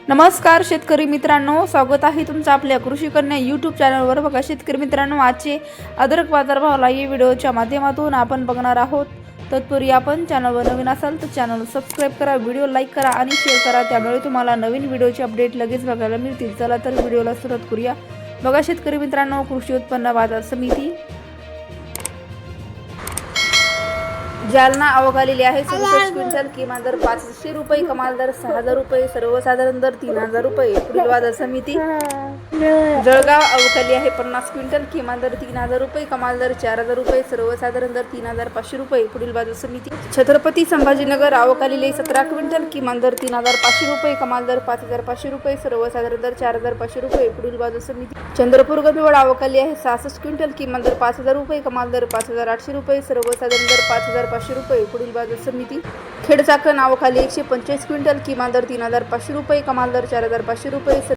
नमस्कार शेतकरी मित्रांनो, स्वागत आहे तुमचं आपल्या कृषी कन्या यूट्यूब चॅनलवर। बघा शेतकरी मित्रांनो, आजचे अद्रक बाजारभाव या व्हिडिओच्या माध्यमातून आपण बघणार आहोत। तत्पूर्वी आपण चॅनलवर नवीन असाल तर चॅनल सबस्क्राइब करा, व्हिडिओ लाईक करा आणि शेअर करा, त्यामुळे तुम्हाला नवीन व्हिडिओचे अपडेट लगेच बघायला मिळतील। चला तर व्हिडिओला सुरुवात करूया। बघा शेतकरी मित्रांनो, कृषी उत्पन्न बाजार समिती जालना आवक आहे 67 क्विंटल, किमान दर 500 रुपये, कमाल दर 6000 रुपये, सर्वसाधारण दर 3000 रुपये। पुढील बाजार समिती जळगाव आवक आहे 50 क्विंटल, किमान दर 3000 रुपये, कमाल दर 4000 रुपये, सर्वसाधारण दर 3500 रुपये। पुढील बाजार समिती छत्रपती संभाजीनगर आवक 17 क्विंटल, किमान दर 3500 रुपये, कमाल दर 5500 रुपये, सर्वसाधारण दर 4500 रुपये। पुढील बाजार समिती चंद्रपूर गंधवड आवक आहे 66 क्विंटल, किमान दर 5000 रुपये, कमाल दर 5800 रुपये, सर्वसाधारण दर 5500 रुपये। पुढील बाजार समिती खेड चाकण आवक 125 क्विंटल, किमान दर 3500 रुपये, कमाल दर 4500 रुपये।